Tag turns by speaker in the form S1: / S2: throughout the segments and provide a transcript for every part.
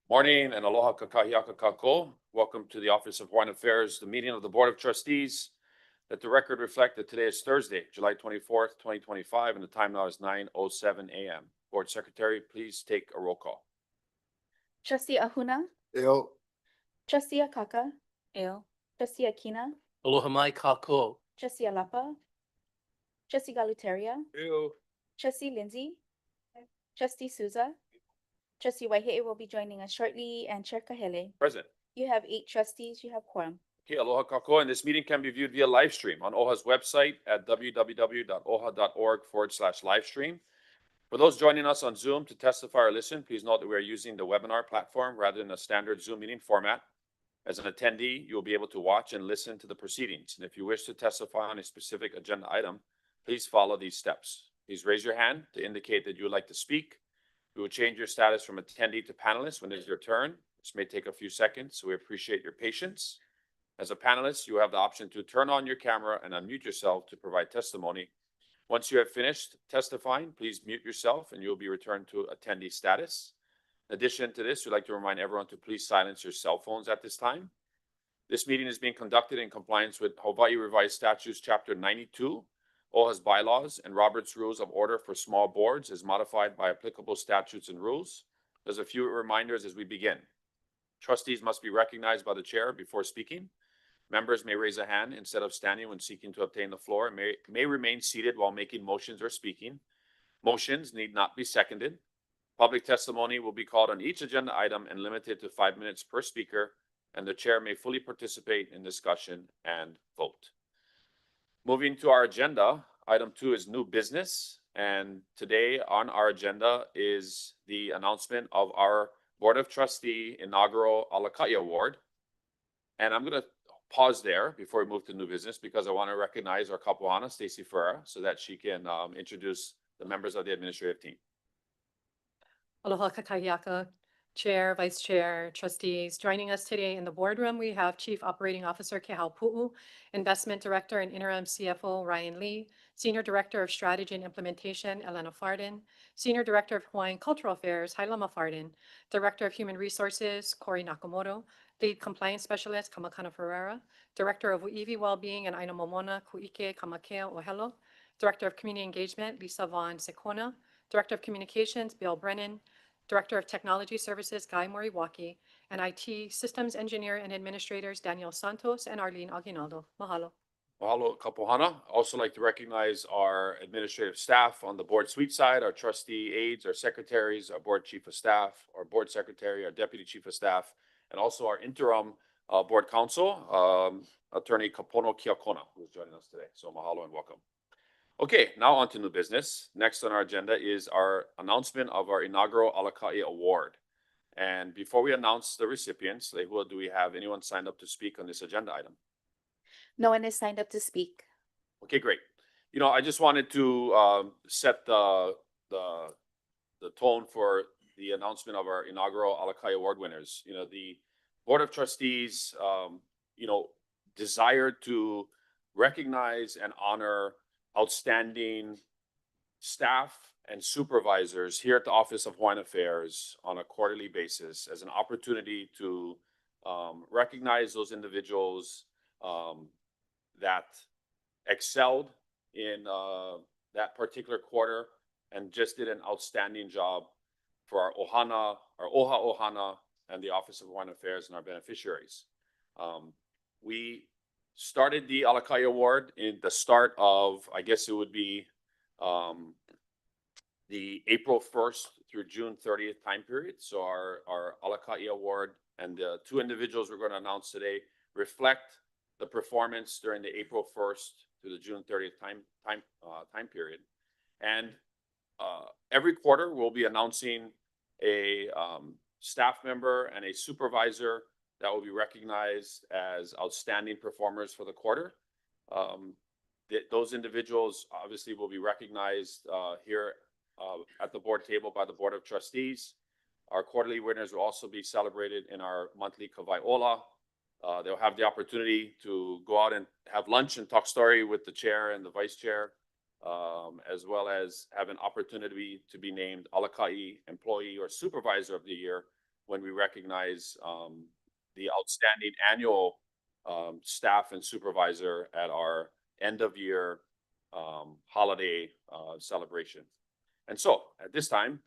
S1: Morning and aloha kakahiaka kako. Welcome to the Office of Hawaiian Affairs, the meeting of the Board of Trustees. Let the record reflect that today is Thursday, July 24th, 2025, and the time now is 9:07 a.m. Board Secretary, please take a roll call.
S2: Trustee Ahuna,
S3: Eo.
S2: Trustee Akaka,
S4: Eo.
S2: Trustee Akina,
S5: Aloha mai kako.
S2: Trustee Alapa, Trustee Galuteria,
S3: Eo.
S2: Trustee Lindsay, Trustee Souza, Trustee Waiheʻe will be joining us shortly, and Chair Kahele.
S1: Present.
S2: You have 8 trustees, you have quorum.
S1: Okay, aloha kako, and this meeting can be viewed via live stream on OHA's website at www.oha.org/livestream. For those joining us on Zoom to testify or listen, please note that we are using the webinar platform rather than a standard Zoom meeting format. As an attendee, you will be able to watch and listen to the proceedings. And if you wish to testify on a specific agenda item, please follow these steps. Please raise your hand to indicate that you would like to speak. We will change your status from attendee to panelist when it is your turn. This may take a few seconds, so we appreciate your patience. As a panelist, you have the option to turn on your camera and unmute yourself to provide testimony. Once you have finished testifying, please mute yourself and you will be returned to attendee status. In addition to this, we'd like to remind everyone to please silence your cell phones at this time. This meeting is being conducted in compliance with Hawaii Revised Statutes Chapter 92, OHA's bylaws, and Robert's Rules of Order for small boards as modified by applicable statutes and rules. There's a few reminders as we begin. Trustees must be recognized by the chair before speaking. Members may raise a hand instead of standing when seeking to obtain the floor and may remain seated while making motions or speaking. Motions need not be seconded. Public testimony will be called on each agenda item and limited to 5 minutes per speaker, and the chair may fully participate in discussion and vote. Moving to our agenda, item 2 is new business, and today on our agenda is the announcement of our Board of Trustee Inaugural Alakaʻi Award. And I'm going to pause there before we move to new business because I want to recognize our Pouhana, Stacey Ferreira, so that she can introduce the members of the administrative team.
S4: Aloha kakahiaka, Chair, Vice Chair, Trustees. Joining us today in the boardroom, we have Chief Operating Officer Kehau Pu'u, Investment Director and Interim CFO Ryan Lee, Senior Director of Strategy and Implementation Elena Farden, Senior Director of Hawaiian Cultural Affairs Hailama Farden, Director of Human Resources Corey Nakamoto, Lead Compliance Specialist Kamakana Ferreira, Director of Uiwi Wellbeing and Aina Momona Ku'ike Kamakea Ohelo, Director of Community Engagement Lisa Vaughn Sekona, Director of Communications Bill Brennan, Director of Technology Services Guy Moriwaki, and IT Systems Engineer and Administrators Daniel Santos and Arlene Aguinaldo. Mahalo.
S1: Mahalo Kauaʻi. Also like to recognize our administrative staff on the board suite side, our trustee aides, our secretaries, our board chief of staff, our board secretary, our deputy chief of staff, and also our interim board counsel, Attorney Kapono Kiakona, who is joining us today. So mahalo and welcome. Okay, now on to new business. Next on our agenda is our announcement of our inaugural Alakaʻi Award. And before we announce the recipients, Lehua, do we have anyone signed up to speak on this agenda item?
S2: No one is signed up to speak.
S1: Okay, great. You know, I just wanted to set the tone for the announcement of our inaugural Alakaʻi Award winners. You know, the Board of Trustees, desired to recognize and honor outstanding staff and supervisors here at the Office of Hawaiian Affairs on a quarterly basis as an opportunity to recognize those individuals that excelled in that particular quarter and just did an outstanding job for our ohana, our oha ohana, and the Office of Hawaiian Affairs and our beneficiaries. We started the Alakaʻi Award in the start of, I guess it would be the April 1st through June 30th time period. So our Alakaʻi Award and the 2 individuals we're going to announce today reflect the performance during the April 1st to the June 30th time period. And every quarter we'll be announcing a staff member and a supervisor that will be recognized as outstanding performers for the quarter. Those individuals obviously will be recognized here at the board table by the Board of Trustees. Our quarterly winners will also be celebrated in our monthly Kawai Ola. They'll have the opportunity to go out and have lunch and talk story with the chair and the vice chair, as well as have an opportunity to be named Alakaʻi Employee or Supervisor of the Year when we recognize the outstanding annual staff and supervisor at our end of year holiday celebration. And so at this time,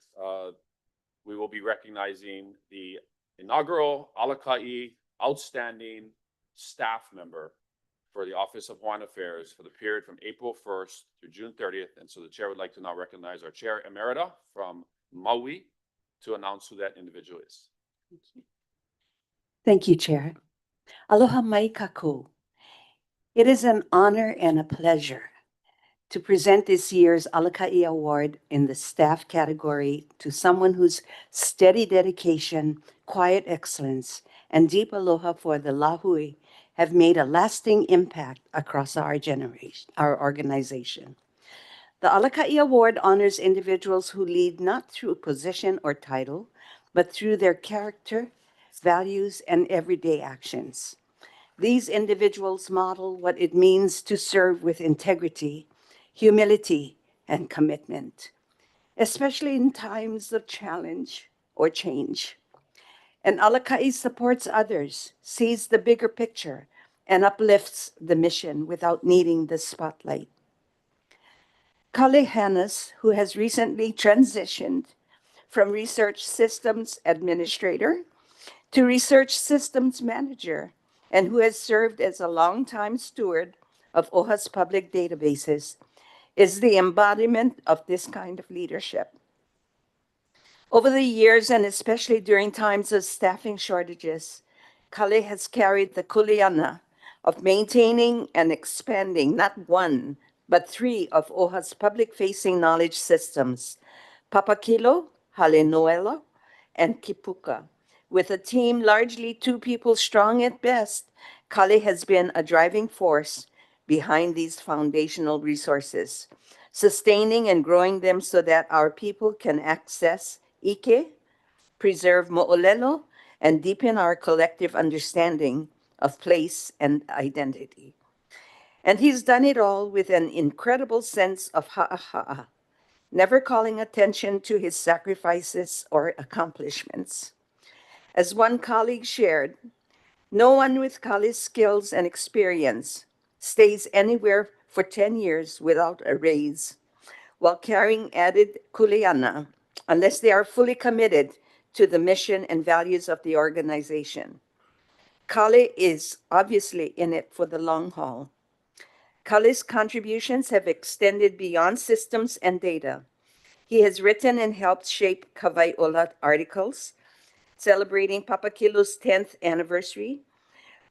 S1: we will be recognizing the inaugural Alakaʻi Outstanding Staff Member for the Office of Hawaiian Affairs for the period from April 1st through June 30th. And so the chair would like to now recognize our chair emerita from Maui to announce who that individual is.
S3: Thank you, Chair. Aloha mai kākou. It is an honor and a pleasure to present this year's Alakaʻi Award in the staff category to someone whose steady dedication, quiet excellence, and deep aloha for the lahui have made a lasting impact across our organization. The Alakaʻi Award honors individuals who lead not through position or title, but through their character, values, and everyday actions. These individuals model what it means to serve with integrity, humility, and commitment, especially in times of challenge or change. And Alakaʻi supports others, sees the bigger picture, and uplifts the mission without needing the spotlight. Kale Hannes, who has recently transitioned from Research Systems Administrator to Research Systems Manager, and who has served as a longtime steward of OHA's public databases, is the embodiment of this kind of leadership. Over the years, and especially during times of staffing shortages, Kale has carried the kuleana of maintaining and expanding not one, but 3 of OHA's public-facing knowledge systems, Papakilo, Halenoela, and Kipuka. With a team largely 2 people strong at best, Kale has been a driving force behind these foundational resources, sustaining and growing them so that our people can access ike, preserve mo'olelo, and deepen our collective understanding of place and identity. And he's done it all with an incredible sense of ha'aha'a, never calling attention to his sacrifices or accomplishments. As one colleague shared, no one with Kale's skills and experience stays anywhere for 10 years without a raise while carrying added kuleana unless they are fully committed to the mission and values of the organization. Kale is obviously in it for the long haul. Kale's contributions have extended beyond systems and data. He has written and helped shape Kawaiʻola articles, celebrating Papakilo's 10th anniversary,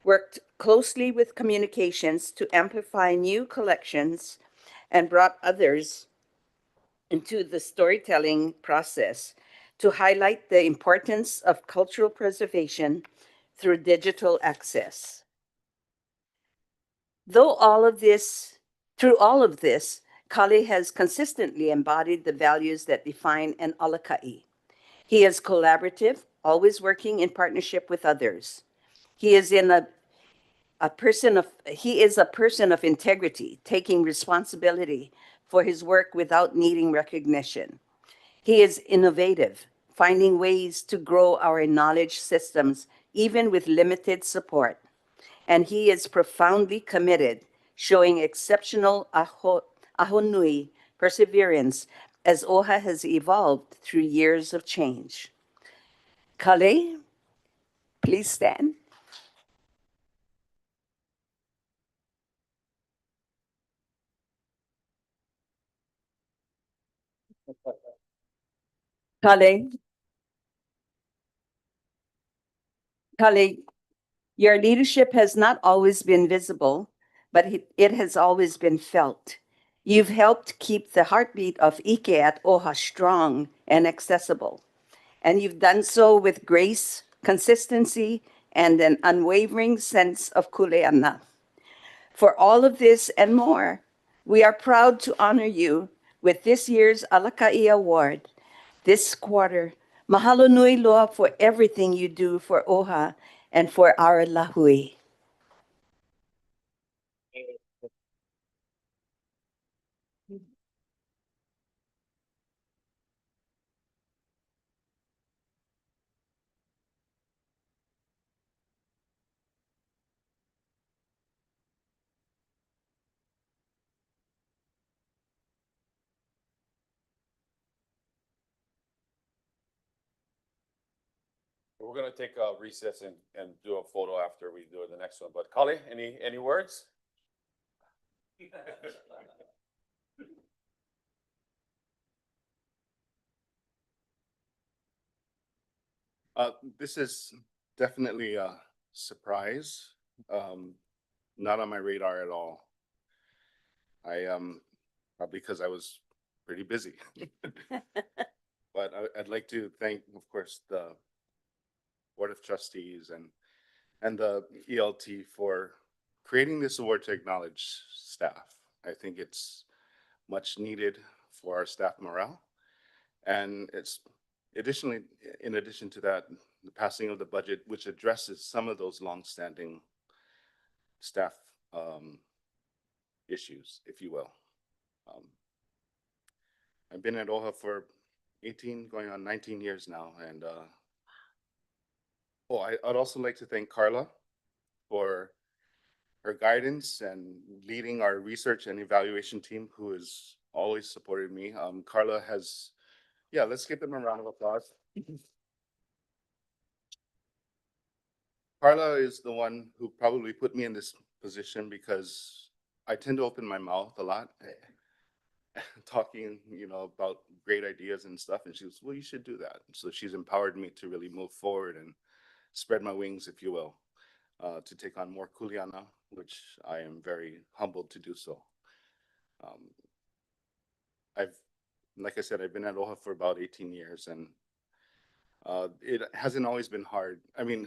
S3: worked closely with communications to amplify new collections, and brought others into the storytelling process to highlight the importance of cultural preservation through digital access. Through all of this, Kale has consistently embodied the values that define an Alakaʻi. He is collaborative, always working in partnership with others. He is a person of integrity, taking responsibility for his work without needing recognition. He is innovative, finding ways to grow our knowledge systems even with limited support. And he is profoundly committed, showing exceptional ahonui perseverance as OHA has evolved through years of change. Kale, please stand. Kale, your leadership has not always been visible, but it has always been felt. You've helped keep the heartbeat of Ike at OHA strong and accessible. And you've done so with grace, consistency, and an unwavering sense of kuleana. For all of this and more, we are proud to honor you with this year's Alakaʻi Award. This quarter, mahalo nui loa for everything you do for OHA and for our lahui.
S1: We're gonna take a recess and do a photo after we do the next one, but Kali, any words?
S6: This is definitely a surprise, not on my radar at all. Probably because I was pretty busy. But I'd like to thank, of course, the Board of Trustees and the ELT for creating this award to acknowledge staff. I think it's much needed for our staff morale. And it's additionally, in addition to that, the passing of the budget, which addresses some of those longstanding staff issues, if you will. I've been at OHA for 18, going on 19 years now. And I'd also like to thank Carla for her guidance and leading our research and evaluation team, who has always supported me. Carla has, let's give them a round of applause. Carla is the one who probably put me in this position because I tend to open my mouth a lot, talking, about great ideas and stuff. And she was, well, you should do that. So she's empowered me to really move forward and spread my wings, if you will, to take on more kuleana, which I am very humbled to do so. Like I said, I've been at OHA for about 18 years, and it hasn't always been hard.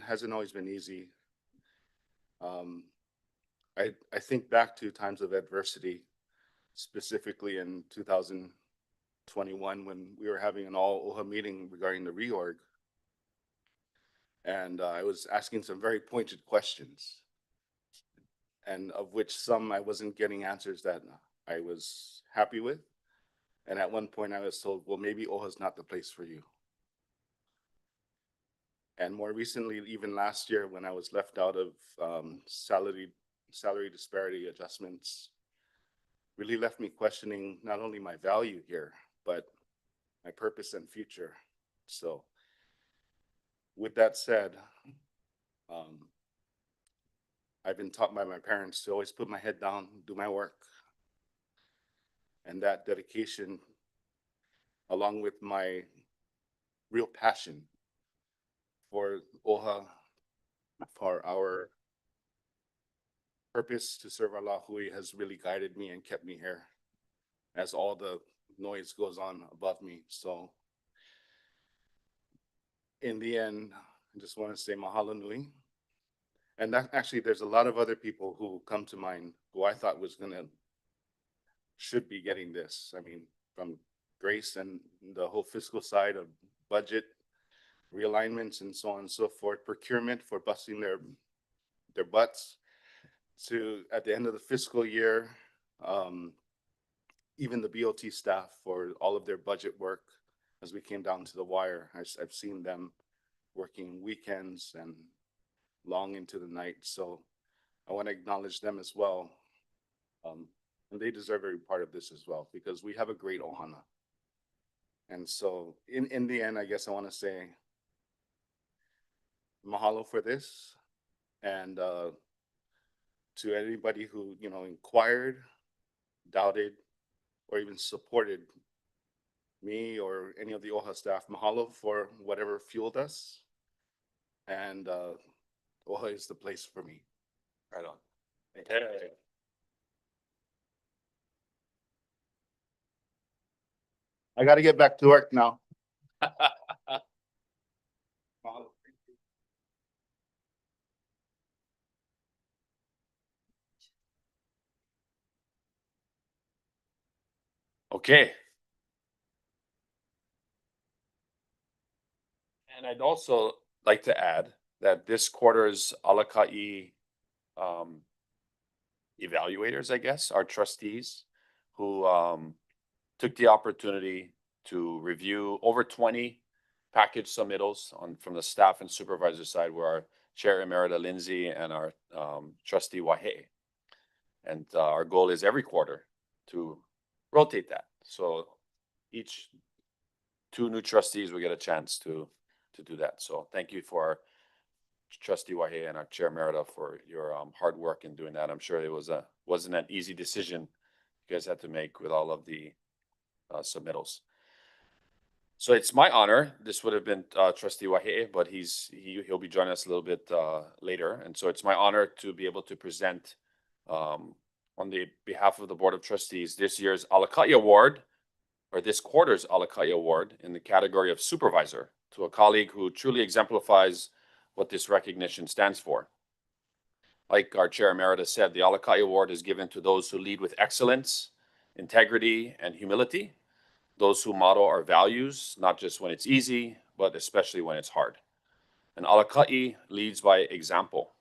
S6: Hasn't always been easy. I think back to times of adversity, specifically in 2021 when we were having an all OHA meeting regarding the reorg. And I was asking some very pointed questions, and of which some I wasn't getting answers that I was happy with. And at one point I was told, well, maybe OHA is not the place for you. And more recently, even last year, when I was left out of salary disparity adjustments, really left me questioning not only my value here, but my purpose and future. So with that said, I've been taught by my parents to always put my head down, do my work. And that dedication, along with my real passion for OHA, for our purpose to serve our lahui, has really guided me and kept me here as all the noise goes on above me. So in the end, I just want to say mahalo nui. And that actually, there's a lot of other people who come to mind who I thought should be getting this. From Grace and the whole fiscal side of budget realignments and so on and so forth, procurement for busting their butts, to at the end of the fiscal year, even the BOT staff for all of their budget work as we came down to the wire. I've seen them working weekends and long into the night. So I want to acknowledge them as well. And they deserve every part of this as well, because we have a great ohana. And so in the end, I guess I want to say mahalo for this. And to anybody who, inquired, doubted, or even supported me or any of the OHA staff, mahalo for whatever fueled us. And OHA is the place for me.
S1: Right on. Hey.
S6: I got to get back to work now.
S1: Okay. And I'd also like to add that this quarter's Alakaʻi evaluators, I guess, are trustees who took the opportunity to review over 20 package submittals from the staff and supervisor side, where our Chair Emerita Lindsay and our Trustee Wahe. And our goal is every quarter to rotate that. So each 2 new trustees will get a chance to to do that. So thank you for our Trustee Wahe and our Chair Merida for your hard work in doing that. I'm sure it wasn't an easy decision you guys had to make with all of the submittals. So it's my honor. This would have been Trustee Wahe, but he'll be joining us a little bit later. And so it's my honor to be able to present on the behalf of the Board of Trustees this year's Alakaʻi Award, or this quarter's Alakaʻi Award, in the category of Supervisor, to a colleague who truly exemplifies what this recognition stands for. Like our Chair Emerita said, the Alakaʻi Award is given to those who lead with excellence, integrity, and humility, those who model our values, not just when it's easy, but especially when it's hard. And Alakaʻi leads by example,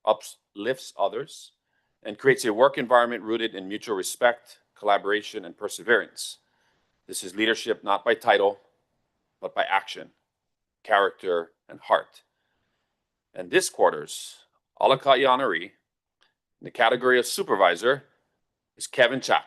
S1: uplifts others, and creates a work environment rooted in mutual respect, collaboration, and perseverance. This is leadership not by title, but by action, character, and heart. And this quarter's Alakaʻi honoree in the category of Supervisor is Kevin Chak.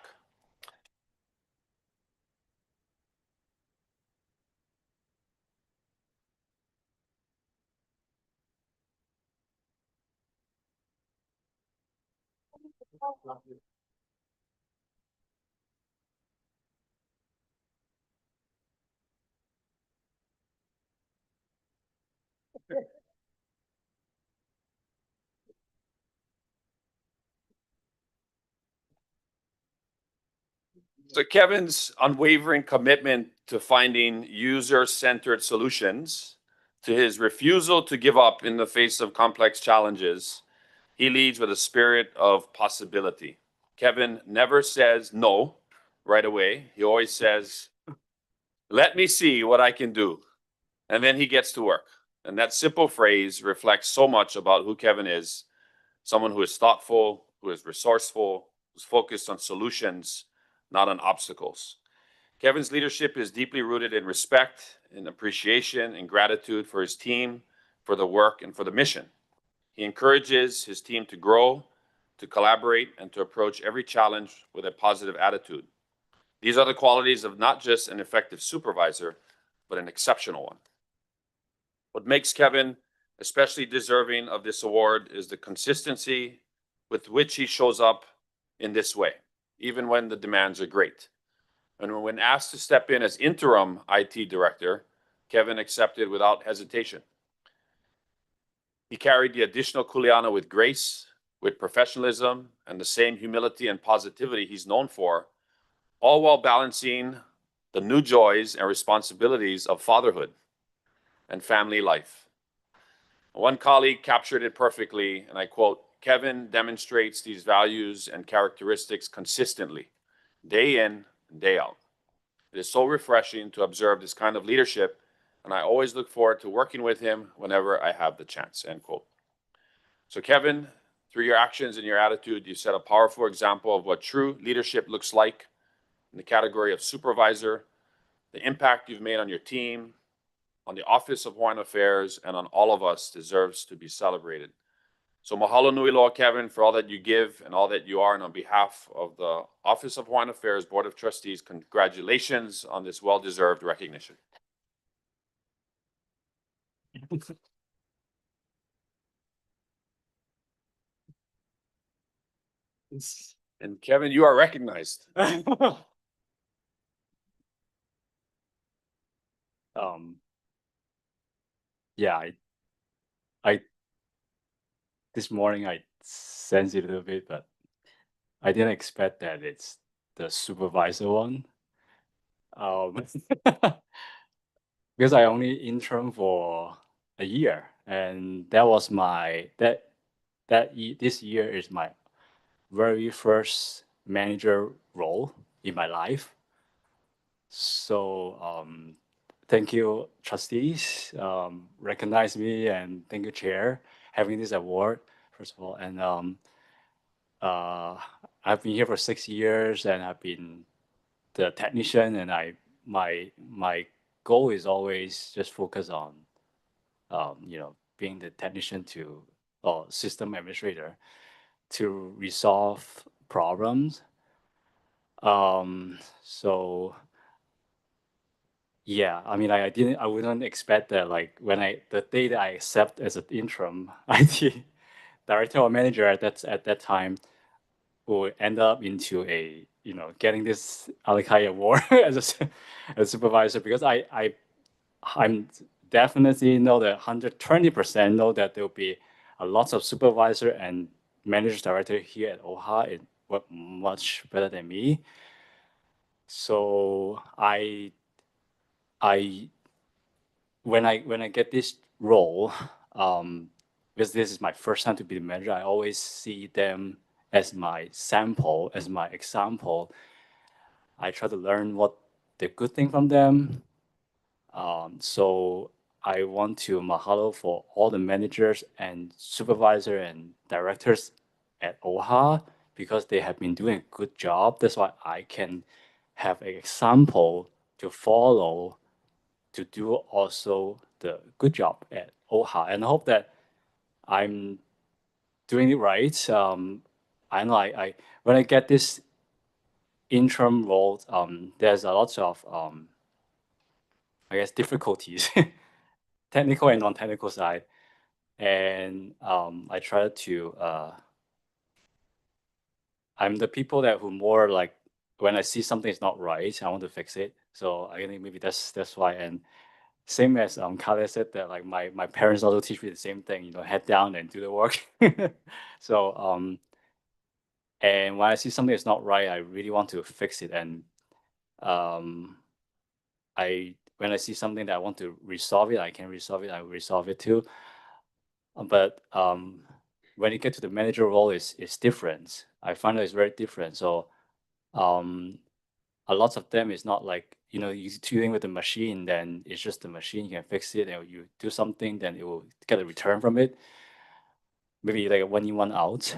S1: So Kevin's unwavering commitment to finding user-centered solutions, to his refusal to give up in the face of complex challenges, he leads with a spirit of possibility. Kevin never says no right away. He always says, let me see what I can do. And then he gets to work. And that simple phrase reflects so much about who Kevin is, someone who is thoughtful, who is resourceful, who's focused on solutions, not on obstacles. Kevin's leadership is deeply rooted in respect, in appreciation, and gratitude for his team, for the work, and for the mission. He encourages his team to grow, to collaborate, and to approach every challenge with a positive attitude. These are the qualities of not just an effective supervisor, but an exceptional one. What makes Kevin especially deserving of this award is the consistency with which he shows up in this way, even when the demands are great. And when asked to step in as interim IT director, Kevin accepted without hesitation. He carried the additional kuleana with grace, with professionalism, and the same humility and positivity he's known for, all while balancing the new joys and responsibilities of fatherhood and family life. One colleague captured it perfectly, and I quote, Kevin demonstrates these values and characteristics consistently, day in and day out. It is so refreshing to observe this kind of leadership, and I always look forward to working with him whenever I have the chance, end quote. So Kevin, through your actions and your attitude, you set a powerful example of what true leadership looks like in the category of supervisor, the impact you've made on your team, on the Office of Hawaiian Affairs, and on all of us deserves to be celebrated. So mahalo nui loa, Kevin, for all that you give and all that you are. And on behalf of the Office of Hawaiian Affairs Board of Trustees, congratulations on this well-deserved recognition. And Kevin, you are recognized.
S7: Yeah, I this morning I sensed it a little bit, but I didn't expect that it's the supervisor one. Because I only intern for a year, and that was my this year is my very first manager role in my life. So thank you, trustees, recognize me, and thank you, chair, having this award, first of all. And I've been here for 6 years, and I've been the technician, and my goal is always just focus on, being the technician or system administrator to resolve problems. So Yeah, I mean, I wouldn't expect that, like, the day that I accept as an interim IT director or manager at that time will end up into getting this Alakaʻi award as a supervisor, because I'm definitely know that 120% know that there'll be a lots of supervisor and manager director here at OHA and work much better than me. So I when I get this role, because this is my first time to be the manager, I always see them as my sample, as my example. I try to learn what the good thing from them. So I want to mahalo for all the managers and supervisor and directors at OHA, because they have been doing a good job. That's why I can have an example to follow to do also the good job at OHA. And I hope that I'm doing it right. I know I when I get this interim role, there's a lot of I guess difficulties, technical and non-technical side. And I try to I'm the people that who more like, when I see something is not right, I want to fix it. So I think maybe that's why. And same as Kale said, that like my parents also teach me the same thing, head down and do the work. So and when I see something is not right, I really want to fix it. And um when I see something that I want to resolve it, I can resolve it, I will resolve it too. But when you get to the manager role, it's different. I find that it's very different. So a lot of them is not like, you're dealing with the machine, then it's just the machine, you can fix it, and you do something, then it will get a return from it. Maybe like a 1 in, 1 out.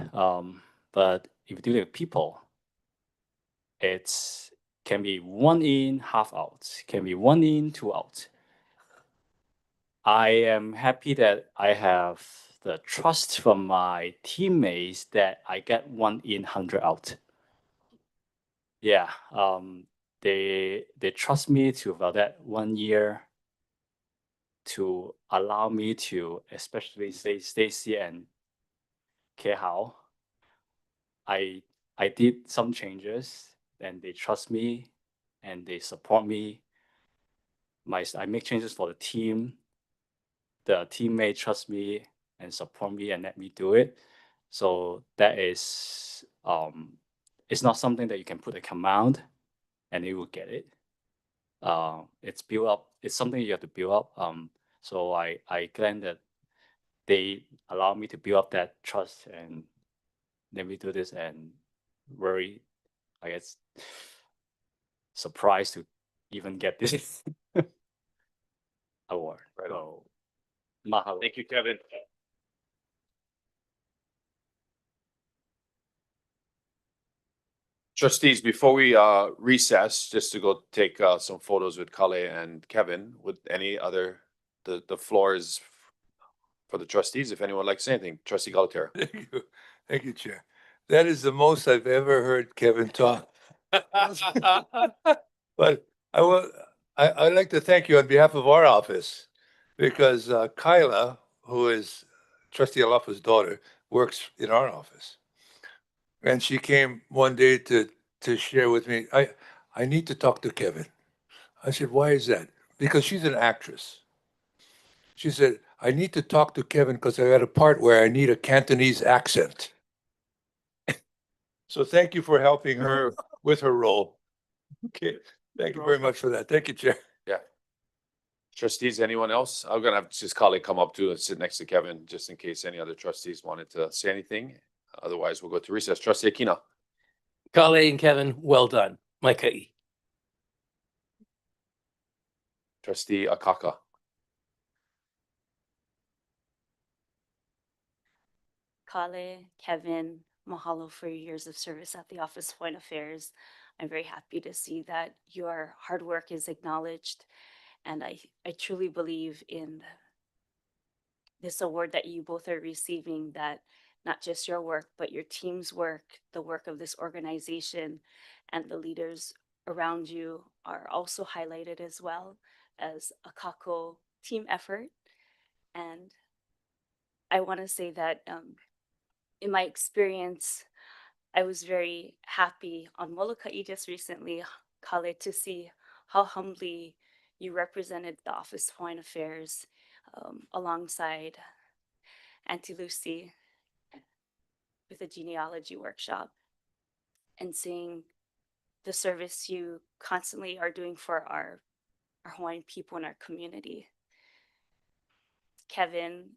S7: But if you deal with people, it's can be 1 in, half out, can be 1 in, 2 out. I am happy that I have the trust from my teammates that I get 1 in, 100 out. Yeah, they trust me to about that 1 year to allow me to, especially say Stacy and Kehao. I did some changes, and they trust me, and they support me. I make changes for the team. The teammate trust me and support me and let me do it. So that is it's not something that you can put a command and it will get it. It's built up. It's something you have to build up. So I glad that they allow me to build up that trust and let me do this, and very, I guess, surprised to even get this award.
S1: Right on.
S7: So mahalo.
S1: Thank you, Kevin. Trustees, before we recess, just to go take some photos with Kale and Kevin, with any other, the floor is for the trustees, if anyone likes anything. Trustee Galatera.
S8: Thank you. Thank you, Chair. That is the most I've ever heard Kevin talk. But I'd like to thank you on behalf of our office, because Kyla, who is Trustee Alafa's daughter, works in our office. And she came one day to share with me, I need to talk to Kevin. I said, why is that? Because she's an actress. She said, I need to talk to Kevin because I got a part where I need a Cantonese accent. So thank you for helping her with her role. Okay, thank you very much for that. Thank you, Chair.
S1: Yeah. Trustees, anyone else? I'm gonna have just Kale come up too and sit next to Kevin, just in case any other trustees wanted to say anything. Otherwise, we'll go to recess. Trustee Akina.
S5: Kale and Kevin, well done. Maikai.
S1: Trustee Akaka.
S9: Kale, Kevin, mahalo for your years of service at the Office of Foreign Affairs. I'm very happy to see that your hard work is acknowledged. And I truly believe in this award that you both are receiving, that not just your work, but your team's work, the work of this organization, and the leaders around you are also highlighted as well. as a kako team effort. And I want to say that in my experience, I was very happy on Molokaʻi just recently, Kale, to see how humbly you represented the Office of Hawaiian Affairs alongside Auntie Lucy with a genealogy workshop, and seeing the service you constantly are doing for our Hawaiian people in our community. Kevin,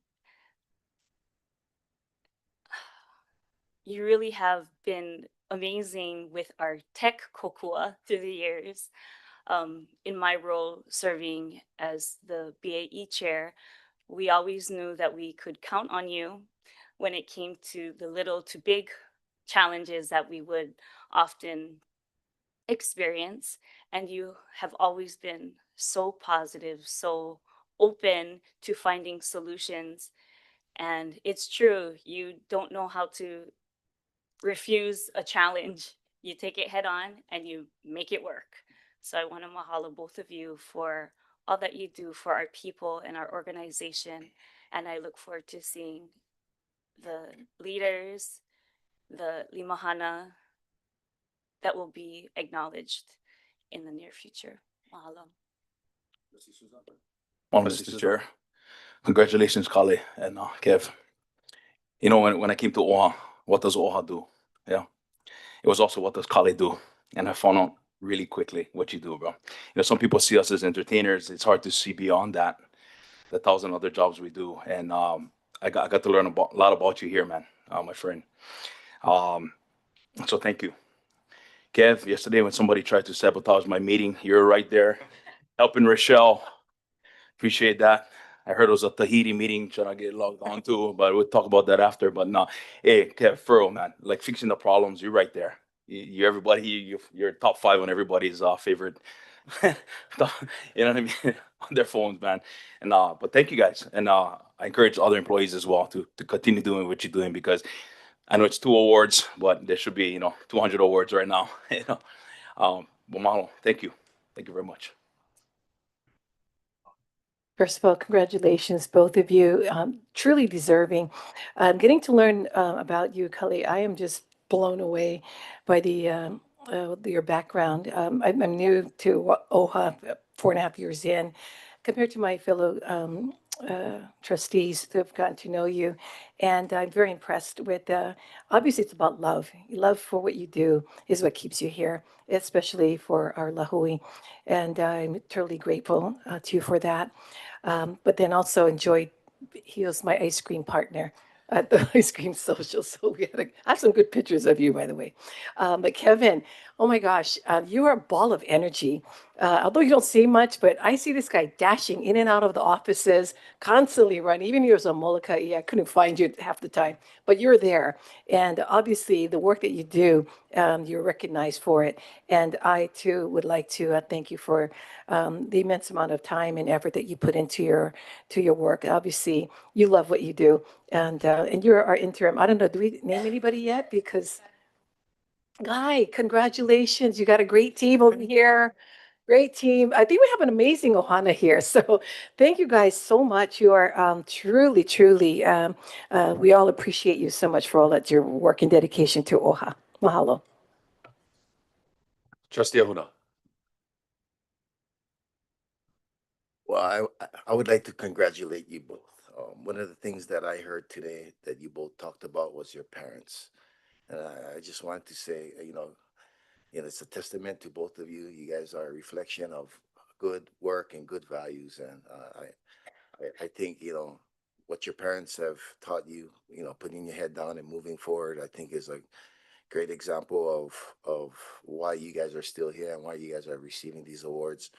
S9: you really have been amazing with our tech kokua through the years. In my role serving as the BAE chair, we always knew that we could count on you when it came to the little to big challenges that we would often experience. And you have always been so positive, so open to finding solutions. And it's true, you don't know how to refuse a challenge. You take it head on and you make it work. So I want to mahalo both of you for all that you do for our people and our organization. And I look forward to seeing the leaders, the limahana that will be acknowledged in the near future. Mahalo.
S10: Morning, Mr. Chair. Congratulations, Kale and Kev. You know, when I came to OHA, what does OHA do? Yeah. It was also what does Kale do? And I found out really quickly what you do, bro. You know, some people see us as entertainers. It's hard to see beyond that, the 1,000 other jobs we do. And I got to learn a lot about you here, man, my friend. So thank you. Kev, yesterday when somebody tried to sabotage my meeting, you were right there helping Rochelle. Appreciate that. I heard it was a Tahiti meeting trying to get logged on to, but we'll talk about that after. But no, hey, Kev, for real, man, like fixing the problems, you're right there. You everybody, you're top 5 on everybody's favorite, you know what I mean, on their phones, man. And but thank you guys, and I encourage other employees as well to continue doing what you're doing, because I know it's 2 awards, but there should be 200 awards right now. But mahalo, thank you very much.
S11: First of all, congratulations, both of you. Truly deserving. Getting to learn about you, Kali, I am just blown away by your background. I'm new to OHA, 4.5 years in, compared to my fellow trustees who have gotten to know you. And I'm very impressed with, obviously it's about love. Love for what you do is what keeps you here, especially for our lahui. And I'm totally grateful to you for that. But then also enjoyed, he was my ice cream partner at the ice cream social. So I have some good pictures of you, by the way. But Kevin, oh my gosh, you are a ball of energy. Although you don't see much, but I see this guy dashing in and out of the offices, constantly running. Even yours on Molokaʻi, I couldn't find you half the time, but you're there. And obviously the work that you do, you're recognized for it. And I too would like to thank you for the immense amount of time and effort that you put into your work. Obviously, you love what you do, and you're our interim. I don't know, do we name anybody yet? Because, Guy, congratulations! You got a great team over here. Great team. I think we have an amazing ohana here. So thank you guys so much. You are truly, truly, we all appreciate you so much for all that your work and dedication to OHA. Mahalo.
S1: Trustee Ahuna.
S12: Well, I would like to congratulate you both. One of the things that I heard today that you both talked about was your parents. And I just wanted to say, it's a testament to both of you. You guys are a reflection of good work and good values. And I think, what your parents have taught you, putting your head down and moving forward, I think is a great example of why you guys are still here and why you guys are receiving these awards.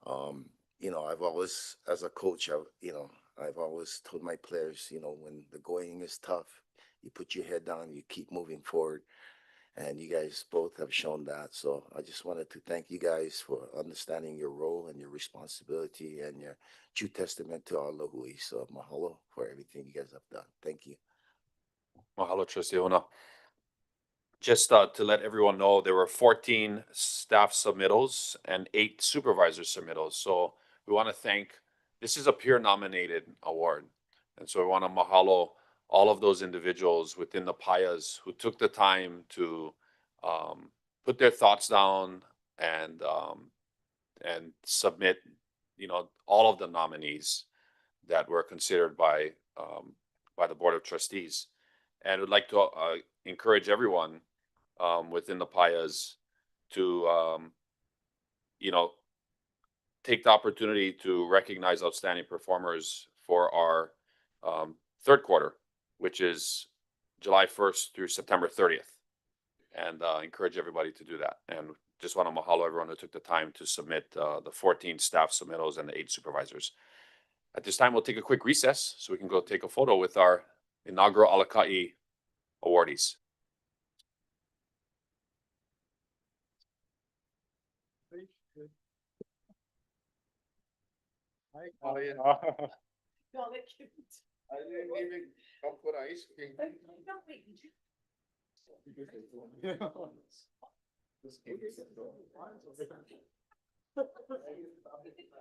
S12: I've always, as a coach, I've always told my players, when the going is tough, you put your head down, you keep moving forward. And you guys both have shown that. So I just wanted to thank you guys for understanding your role and your responsibility and your true testament to our lahui. So mahalo for everything you guys have done. Thank you.
S1: Mahalo, Trustee Ahuna. Just to let everyone know, there were 14 staff submittals and 8 supervisor submittals. So we want to thank, this is a peer nominated award. And so we want to mahalo all of those individuals within the Payas who took the time to put their thoughts down and submit, all of the nominees that were considered by the Board of Trustees. And would like to encourage everyone within the Payas to, take the opportunity to recognize outstanding performers for our third quarter, which is July 1st through September 30th. And encourage everybody to do that. And just want to mahalo everyone who took the time to submit the 14 staff submittals and the 8 supervisors. At this time, we'll take a quick recess so we can go take a photo with our inaugural Alakaʻi awardees.
S6: Hi, Colin. I didn't even come for ice cream.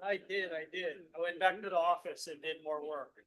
S13: I did. I went back to the office and did more work.